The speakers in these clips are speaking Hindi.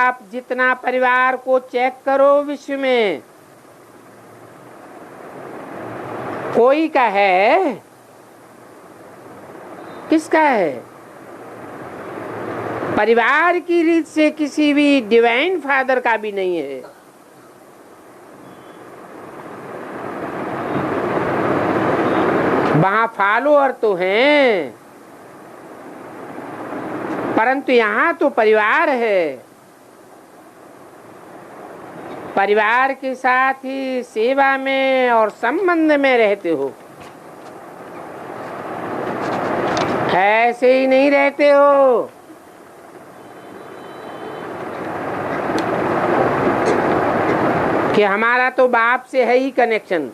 आप जितना परिवार को चेक करो विश्व में, कोई का है? किसका है? परिवार की रीत से किसी भी डिवाइन फादर का भी नहीं है। वहां फॉलोअर तो हैं, परंतु यहां तो परिवार है। परिवार के साथ ही सेवा में और संबंध में रहते हो, ऐसे ही नहीं रहते हो। कि हमारा तो बाप से है ही कनेक्शन,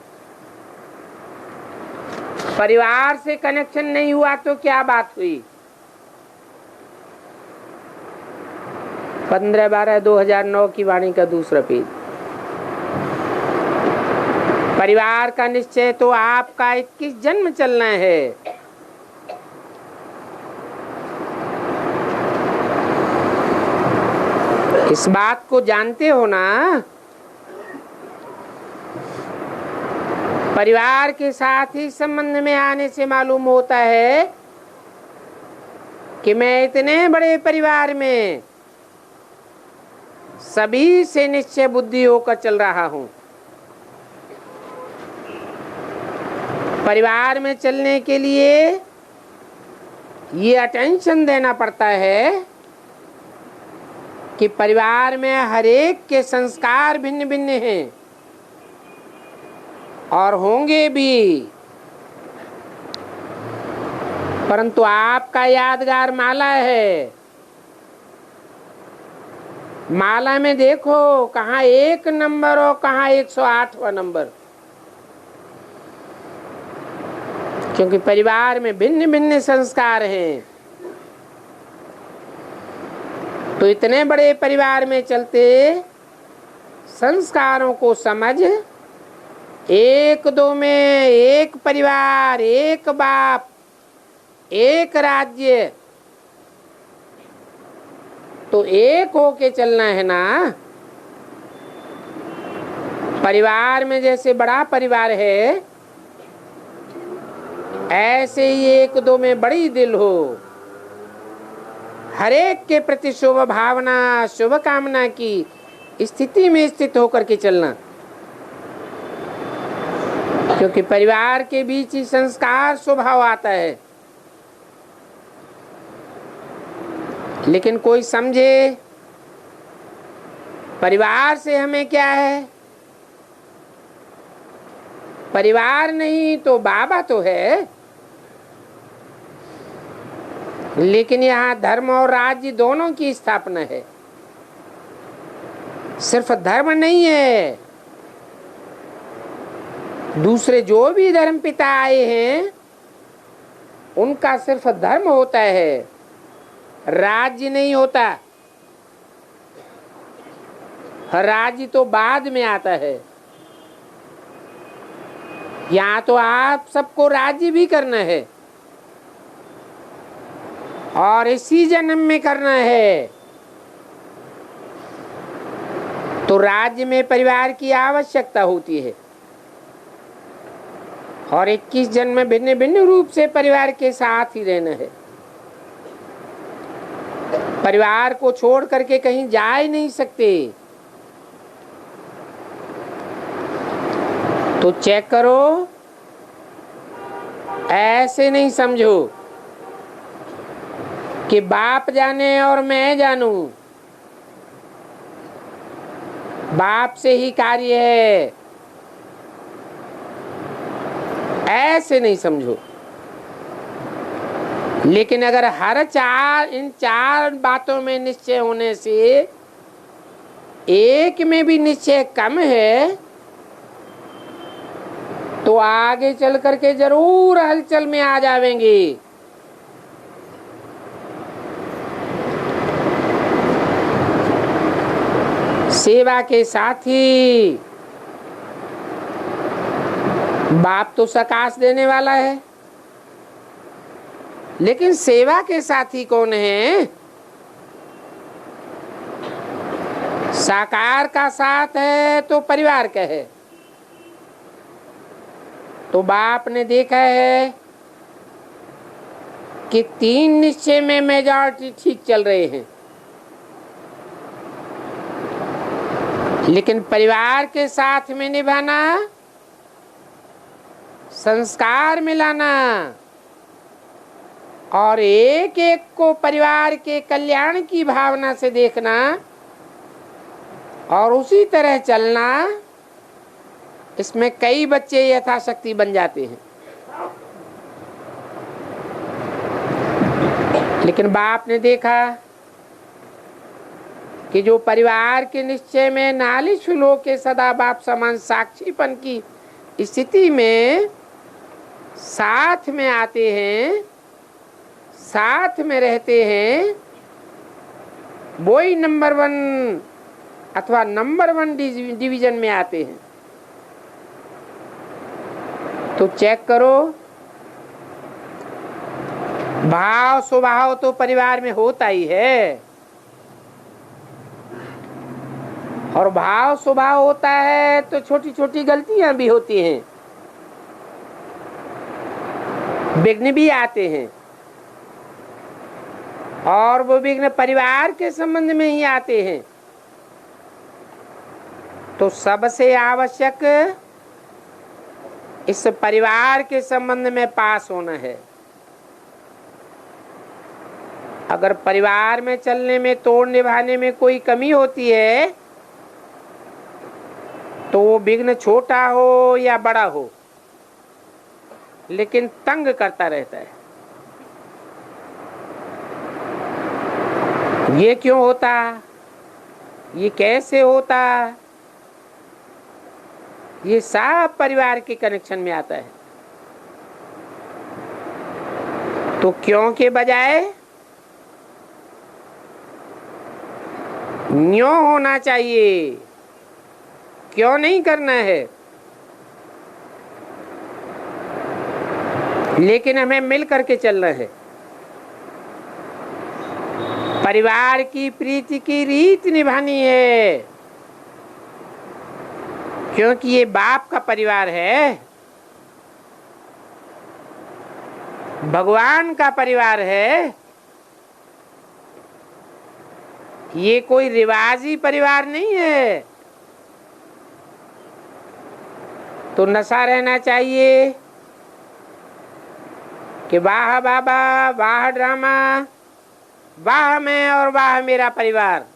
परिवार से कनेक्शन नहीं हुआ तो क्या बात हुई। 15/12/2009 की वाणी का दूसरा पेज। परिवार का निश्चय तो आपका 21 जन्म चलना है। इस बात को जानते हो ना? परिवार के साथ ही संबंध में आने से मालूम होता है कि मैं इतने बड़े परिवार में सभी से निश्चय बुद्धि होकर चल रहा हूं। परिवार में चलने के लिए ये अटेंशन देना पड़ता है कि परिवार में हर एक के संस्कार भिन्न भिन्न हैं और होंगे भी, परंतु आपका यादगार माला है। माला में देखो कहाँ 1 नंबर और कहाँ 108वां नंबर, क्योंकि परिवार में भिन्न भिन्न संस्कार हैं। तो इतने बड़े परिवार में चलते संस्कारों को समझ, 1-2 में एक परिवार, एक बाप, एक राज्य, तो एक होके चलना है ना। परिवार में जैसे बड़ा परिवार है, ऐसे ही 1-2 में बड़ी दिल हो, हर एक के प्रति शुभ भावना, शुभ कामना की स्थिति में स्थित होकर के चलना। क्योंकि परिवार के बीच ही संस्कार स्वभाव आता है। लेकिन कोई समझे परिवार से हमें क्या है? परिवार नहीं तो बाबा तो है, लेकिन यहाँ धर्म और राज्य दोनों की स्थापना है। सिर्फ धर्म नहीं है, दूसरे जो भी धर्म पिता आए हैं उनका सिर्फ धर्म होता है, राज्य नहीं होता। राज्य तो बाद में आता है। यहाँ तो आप सबको राज्य भी करना है और इसी जन्म में करना है। तो राज्य में परिवार की आवश्यकता होती है और 21 जन्म में भिन्न भिन्न रूप से परिवार के साथ ही रहना है। परिवार को छोड़ करके कहीं जा ही नहीं सकते। तो चेक करो, ऐसे नहीं समझो कि बाप जाने और मैं जानूं। बाप से ही कार्य है, ऐसे नहीं समझो। लेकिन अगर इन चार बातों में निश्चय होने से एक में भी निश्चय कम है, तो आगे चल करके जरूर हलचल में आ जाएंगे। सेवा के साथी बाप तो सकाश देने वाला है, लेकिन सेवा के साथी कौन है? साकार का साथ है तो परिवार का है। तो बाप ने देखा है कि 3 निश्चय में मेजॉरिटी ठीक चल रहे हैं, लेकिन परिवार के साथ में निभाना, संस्कार मिलाना और एक एक को परिवार के कल्याण की भावना से देखना और उसी तरह चलना, इसमें कई बच्चे यथाशक्ति बन जाते हैं। लेकिन बाप ने देखा कि जो परिवार के निश्चय में नालिश लो के सदा बाप समान साक्षीपन की स्थिति में साथ में आते हैं, साथ में रहते हैं, वो ही नंबर 1 अथवा नंबर 1 डिवीजन में आते हैं। तो चेक करो, भाव स्वभाव तो परिवार में होता ही है, और भाव स्वभाव होता है तो छोटी छोटी गलतियां भी होती हैं, विघ्न भी आते हैं, और वो विघ्न परिवार के संबंध में ही आते हैं। तो सबसे आवश्यक इस परिवार के संबंध में पास होना है। अगर परिवार में चलने में, तोड़ निभाने में कोई कमी होती है तो वो विघ्न छोटा हो या बड़ा हो, लेकिन तंग करता रहता है। ये क्यों होता, ये कैसे होता, ये सब परिवार के कनेक्शन में आता है। तो क्यों के बजाय न्यों होना चाहिए, क्यों नहीं करना है। लेकिन हमें मिल करके चलना है। परिवार की प्रीति की रीत निभानी है, क्योंकि ये बाप का परिवार है, भगवान का परिवार है। ये कोई रिवाजी परिवार नहीं है। तो नशा रहना चाहिए कि वाह बाबा, वाह ड्रामा, वाह मैं और वाह मेरा परिवार।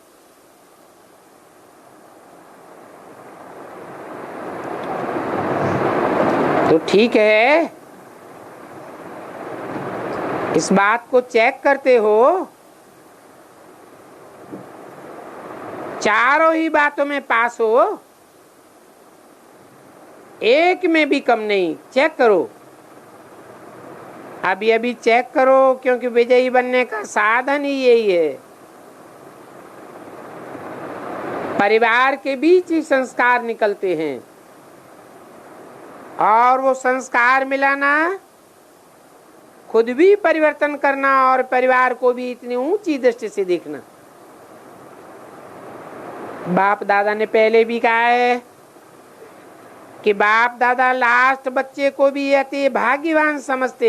तो ठीक है, इस बात को चेक करते हो, चारों ही बातों में पास हो, एक में भी कम नहीं। चेक करो, अभी चेक करो, क्योंकि विजयी बनने का साधन ही यही है। परिवार के बीच ही संस्कार निकलते हैं, और वो संस्कार मिलाना, खुद भी परिवर्तन करना और परिवार को भी इतनी ऊंची दृष्टि से देखना। बाप दादा ने पहले भी कहा है कि बाप दादा लास्ट बच्चे को भी अति भाग्यवान समझते हैं।